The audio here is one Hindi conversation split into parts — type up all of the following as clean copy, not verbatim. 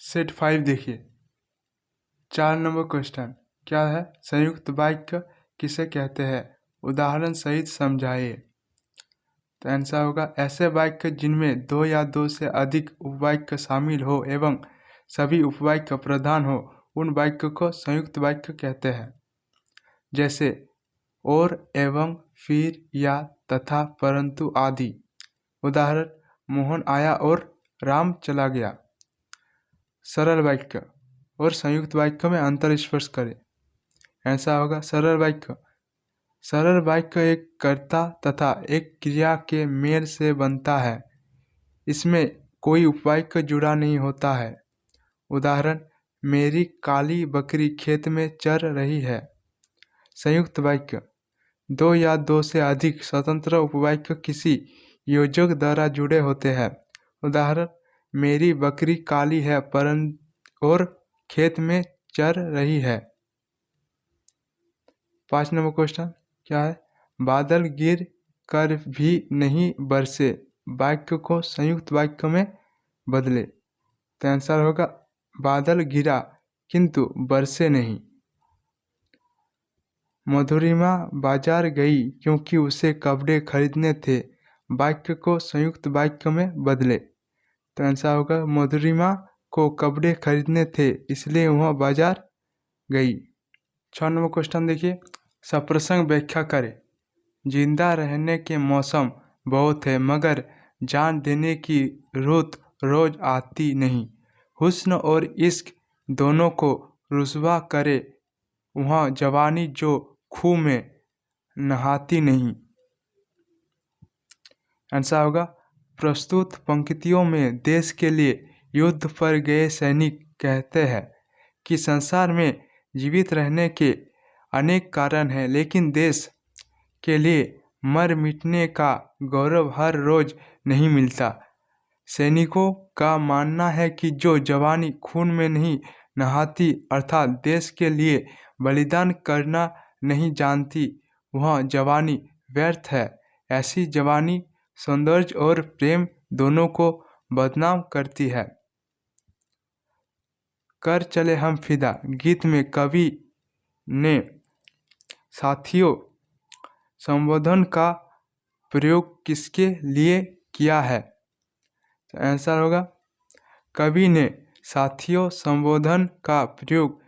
सेट 5 देखिए। 4 नंबर क्वेश्चन क्या है? संयुक्त वाक्य किसे कहते हैं? उदाहरण सहित समझाइए। तो आंसर होगा ऐसे वाक्य जिनमें दो या दो से अधिक उपवाक्य शामिल हो एवं सभी उपवाक्य प्रधान हो, उन वाक्य को संयुक्त वाक्य कहते हैं। जैसे और, एवं, फिर, या, तथा, परंतु आदि। उदाहरण मोहन आया और राम चला गया। सरल वाक्य और संयुक्त वाक्य में अंतर स्पष्ट करें। ऐसा होगा सरल वाक्य। सरल वाक्य एक कर्ता तथा एक क्रिया के मेल से बनता है। इसमें कोई उपवाक्य जुड़ा नहीं होता है। उदाहरण मेरी काली बकरी खेत में चर रही है। संयुक्त वाक्य दो या दो से अधिक स्वतंत्र उपवाक्य किसी योजक द्वारा जुड़े होते हैं। उदाहरण मेरी बकरी काली है परंतु और खेत में चर रही है। 5 नंबर क्वेश्चन क्या है? बादल गिर कर भी नहीं बरसे, वाक्य को संयुक्त वाक्य में बदले। तो आंसर होगा बादल गिरा किंतु बरसे नहीं। मधुरिमा बाजार गई क्योंकि उसे कपड़े खरीदने थे, वाक्य को संयुक्त वाक्य में बदले। तो आंसर होगा मधुरिमा को कपड़े खरीदने थे इसलिए वह बाजार गई। 6 नंबर क्वेश्चन देखिए। सप्रसंग व्याख्या करें। जिंदा रहने के मौसम बहुत है मगर जान देने की रुत रोज आती नहीं। हुस्न और इश्क दोनों को रुसवा करे वह जवानी जो खूह में नहाती नहीं। आंसर होगा प्रस्तुत पंक्तियों में देश के लिए युद्ध पर गए सैनिक कहते हैं कि संसार में जीवित रहने के अनेक कारण हैं, लेकिन देश के लिए मर मिटने का गौरव हर रोज नहीं मिलता। सैनिकों का मानना है कि जो जवानी खून में नहीं नहाती अर्थात देश के लिए बलिदान करना नहीं जानती, वह जवानी व्यर्थ है। ऐसी जवानी सौंदर्य और प्रेम दोनों को बदनाम करती है। कर चले हम फिदा गीत में कवि ने साथियों संबोधन का प्रयोग किसके लिए किया है? तो आंसर होगा कवि ने साथियों संबोधन का प्रयोग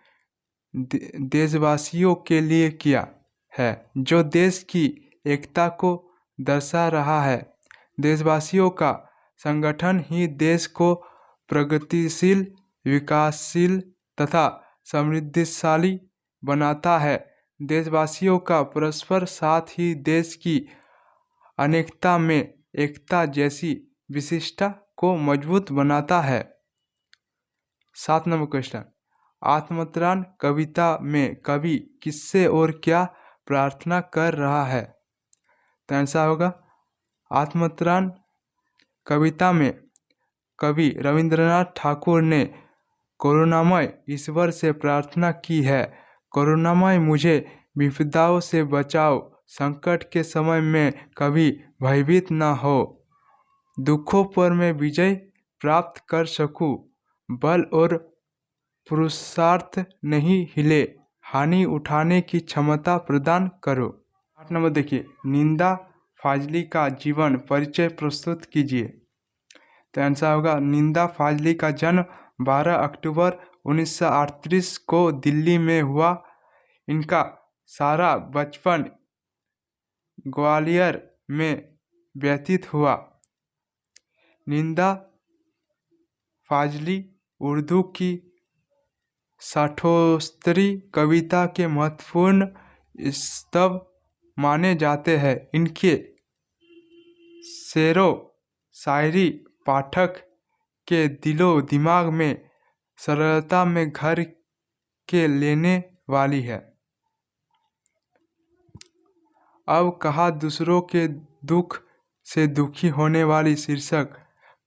देशवासियों के लिए किया है जो देश की एकता को दर्शा रहा है। देशवासियों का संगठन ही देश को प्रगतिशील, विकासशील तथा समृद्धिशाली बनाता है। देशवासियों का परस्पर साथ ही देश की अनेकता में एकता जैसी विशिष्टता को मजबूत बनाता है। 7 नंबर क्वेश्चन आत्मत्राण कविता में कवि किससे और क्या प्रार्थना कर रहा है? तो आंसर होगा आत्मत्राण कविता में कवि रविंद्रनाथ ठाकुर ने करुणामय ईश्वर से प्रार्थना की है, करुणामय मुझे विपदाओं से बचाओ, संकट के समय में कभी भयभीत न हो, दुखों पर मैं विजय प्राप्त कर सकूं, बल और पुरुषार्थ नहीं हिले, हानि उठाने की क्षमता प्रदान करो। 8 नंबर देखिए निंदा फाजली का जीवन परिचय प्रस्तुत कीजिए। तो आंसर होगा निंदा फाजली का जन्म 12 अक्टूबर 1938 को दिल्ली में हुआ। इनका सारा बचपन ग्वालियर में व्यतीत हुआ। निंदा फाजली उर्दू की साठोस्तरी कविता के महत्वपूर्ण स्तंभ माने जाते हैं। इनके शेरो शायरी पाठक के दिलो दिमाग में सरलता में घर के लेने वाली है। अब कहा दूसरों के दुख से दुखी होने वाली शीर्षक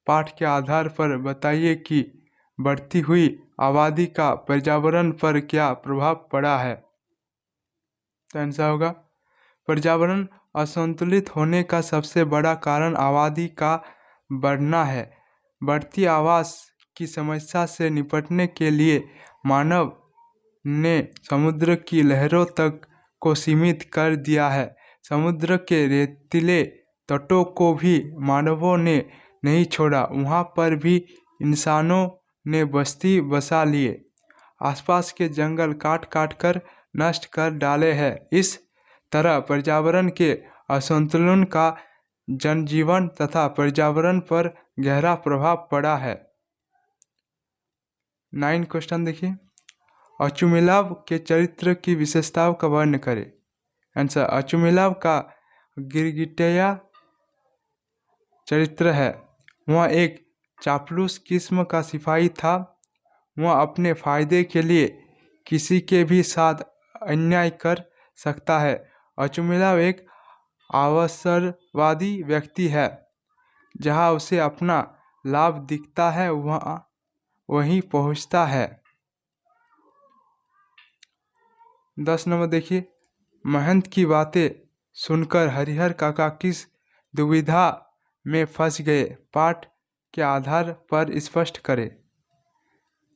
पाठ के आधार पर बताइए कि बढ़ती हुई आबादी का पर्यावरण पर क्या प्रभाव पड़ा है। तो आंसर होगा पर्यावरण असंतुलित होने का सबसे बड़ा कारण आबादी का बढ़ना है। बढ़ती आवास की समस्या से निपटने के लिए मानव ने समुद्र की लहरों तक को सीमित कर दिया है। समुद्र के रेतीले तटों को भी मानवों ने नहीं छोड़ा, वहाँ पर भी इंसानों ने बस्ती बसा लिए, आसपास के जंगल काट काट कर नष्ट कर डाले हैं। इस तरह पर्यावरण के असंतुलन का जनजीवन तथा पर्यावरण पर गहरा प्रभाव पड़ा है। 9 क्वेश्चन देखिए, अचुमिलाव के चरित्र की विशेषताओं का वर्णन करें। आंसर, अचुमिलाव का गिरगिटिया चरित्र है। वह एक चापलूस किस्म का सिपाही था। वह अपने फायदे के लिए किसी के भी साथ अन्याय कर सकता है। अचुमिलाव एक अवसरवादी व्यक्ति है। जहां उसे अपना लाभ दिखता है वह वहीं पहुंचता है। 10 नंबर देखिए, महंत की बातें सुनकर हरिहर काका किस दुविधा में फंस गए, पाठ के आधार पर स्पष्ट करें।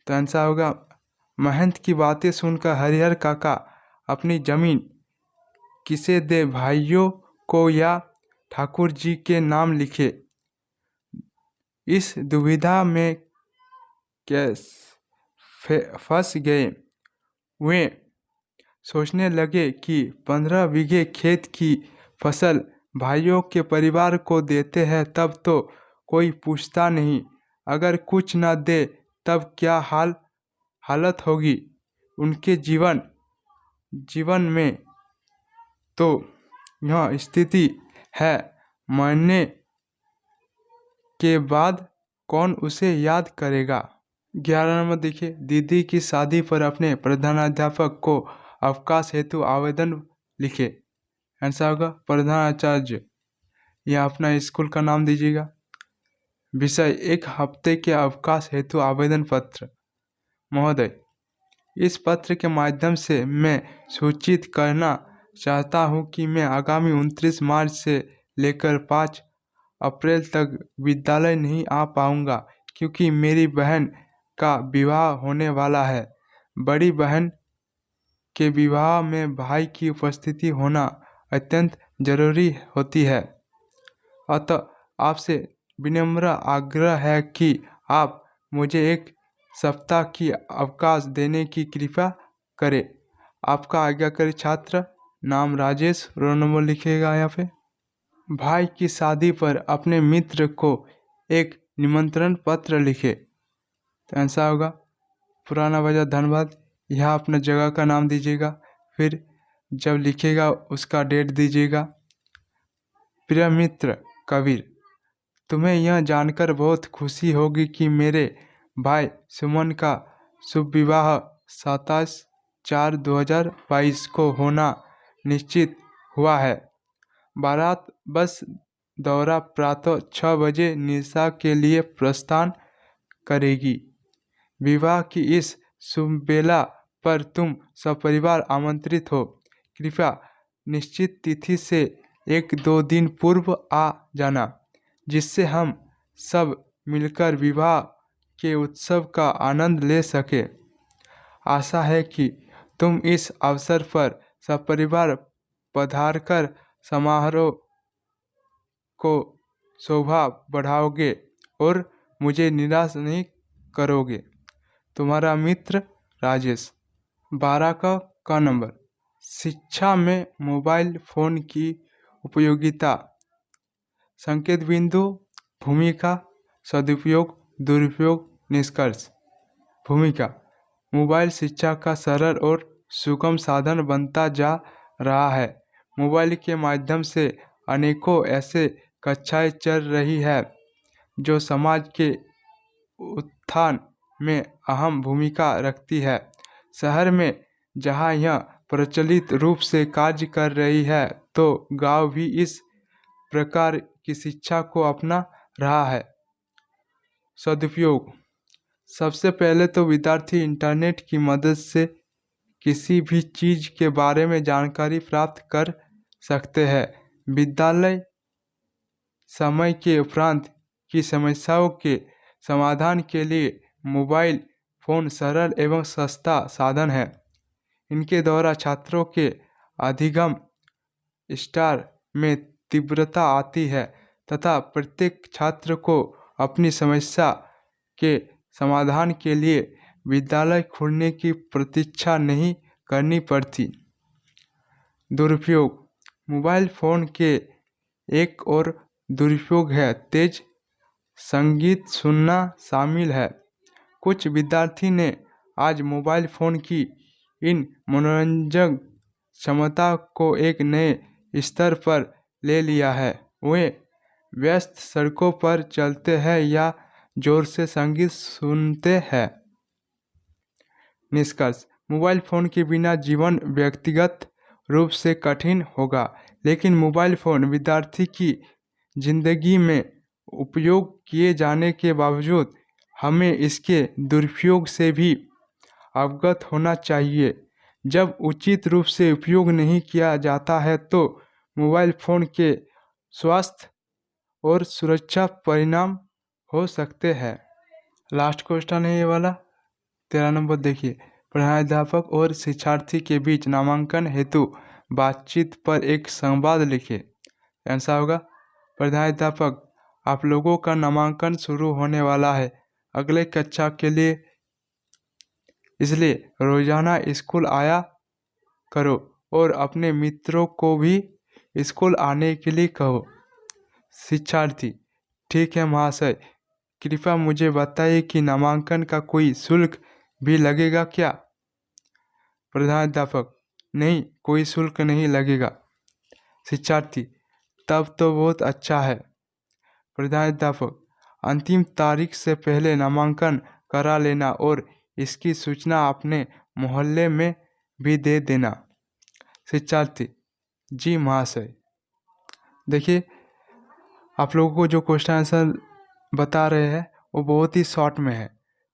तो आंसर होगा, महंत की बातें सुनकर हरिहर काका अपनी जमीन किसे दे, भाइयों को या ठाकुर जी के नाम लिखे। इस दुविधा में कैसे फंस गए। वे सोचने लगे कि 15 बीघे खेत की फसल भाइयों के परिवार को देते हैं तब तो कोई पूछता नहीं, अगर कुछ न दे तब क्या हालत होगी उनके जीवन में। तो यह स्थिति है, मरने के बाद कौन उसे याद करेगा। 11 नंबर देखिए, दीदी की शादी पर अपने प्रधानाध्यापक को अवकाश हेतु आवेदन लिखे। आंसर होगा प्रधानाचार्य। यह अपना स्कूल का नाम दीजिएगा। विषय, 1 हफ्ते के अवकाश हेतु आवेदन पत्र। महोदय, इस पत्र के माध्यम से मैं सूचित करना चाहता हूं कि मैं आगामी 29 मार्च से लेकर 5 अप्रैल तक विद्यालय नहीं आ पाऊंगा क्योंकि मेरी बहन का विवाह होने वाला है। बड़ी बहन के विवाह में भाई की उपस्थिति होना अत्यंत जरूरी होती है। अतः आपसे विनम्र आग्रह है कि आप मुझे 1 सप्ताह की अवकाश देने की कृपा करें। आपका आज्ञाकारी छात्र, नाम राजेश, रोल नंबर लिखिएगा यहाँ पे। भाई की शादी पर अपने मित्र को एक निमंत्रण पत्र लिखे। तो आंसर होगा पुराना बाजार धनबाद। यहाँ अपना जगह का नाम दीजिएगा, फिर जब लिखेगा उसका डेट दीजिएगा। प्रिय मित्र कबीर, तुम्हें यह जानकर बहुत खुशी होगी कि मेरे भाई सुमन का शुभ विवाह 27/4/2022 को होना निश्चित हुआ है। बारात बस दौरा प्रातः 6 बजे निशा के लिए प्रस्थान करेगी। विवाह की इस शुभ बेला पर तुम सपरिवार आमंत्रित हो। कृपया निश्चित तिथि से 1-2 दिन पूर्व आ जाना, जिससे हम सब मिलकर विवाह के उत्सव का आनंद ले सके। आशा है कि तुम इस अवसर पर सपरिवार पधारकर समारोह को शोभा बढ़ाओगे और मुझे निराश नहीं करोगे। तुम्हारा मित्र राजेश। 12 का नंबर, शिक्षा में मोबाइल फ़ोन की उपयोगिता। संकेत बिंदु, भूमिका, सदुपयोग, दुरुपयोग, निष्कर्ष। भूमिका, मोबाइल शिक्षा का सरल और सुगम साधन बनता जा रहा है। मोबाइल के माध्यम से अनेकों ऐसे कक्षाएं चल रही है जो समाज के उत्थान में अहम भूमिका रखती है। शहर में जहां यह प्रचलित रूप से कार्य कर रही है, तो गांव भी इस प्रकार की शिक्षा को अपना रहा है। सदुपयोग, सबसे पहले तो विद्यार्थी इंटरनेट की मदद से किसी भी चीज़ के बारे में जानकारी प्राप्त कर सकते हैं। विद्यालय समय के उपरांत की समस्याओं के समाधान के लिए मोबाइल फ़ोन सरल एवं सस्ता साधन है। इनके द्वारा छात्रों के अधिगम स्तर में तीव्रता आती है तथा प्रत्येक छात्र को अपनी समस्या के समाधान के लिए विद्यालय खोलने की प्रतीक्षा नहीं करनी पड़ती। दुरुपयोग। मोबाइल फ़ोन के एक और दुरुपयोग है तेज संगीत सुनना शामिल है। कुछ विद्यार्थी ने आज मोबाइल फ़ोन की इन मनोरंजक क्षमता को एक नए स्तर पर ले लिया है। वे व्यस्त सड़कों पर चलते हैं या जोर से संगीत सुनते हैं। निष्कर्ष। मोबाइल फ़ोन के बिना जीवन व्यक्तिगत रूप से कठिन होगा, लेकिन मोबाइल फ़ोन विद्यार्थी की ज़िंदगी में उपयोग किए जाने के बावजूद हमें इसके दुरुपयोग से भी अवगत होना चाहिए। जब उचित रूप से उपयोग नहीं किया जाता है तो मोबाइल फ़ोन के स्वास्थ्य और सुरक्षा परिणाम हो सकते हैं। लास्ट क्वेश्चन है ये वाला 13 नंबर। देखिए, प्रधानाध्यापक और शिक्षार्थी के बीच नामांकन हेतु बातचीत पर एक संवाद लिखिए। आंसर होगा प्रधानाध्यापक, आप लोगों का नामांकन शुरू होने वाला है अगले कक्षा के लिए, इसलिए रोजाना स्कूल आया करो और अपने मित्रों को भी स्कूल आने के लिए कहो। शिक्षार्थी, ठीक है महाशय, कृपया मुझे बताइए कि नामांकन का कोई शुल्क भी लगेगा क्या? प्रधानाध्यापक, नहीं, कोई शुल्क नहीं लगेगा। शिक्षार्थी, तब तो बहुत अच्छा है। प्रधानाध्यापक, अंतिम तारीख से पहले नामांकन करा लेना और इसकी सूचना अपने मोहल्ले में भी दे देना। शिक्षार्थी, जी महाशय। देखिए, आप लोगों को जो क्वेश्चन आंसर बता रहे हैं वो बहुत ही शॉर्ट में है,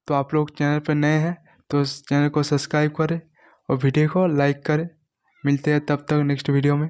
तो आप लोग चैनल पर नए हैं तो इस चैनल को सब्सक्राइब करें और वीडियो को लाइक करें। मिलते हैं तब तक नेक्स्ट वीडियो में।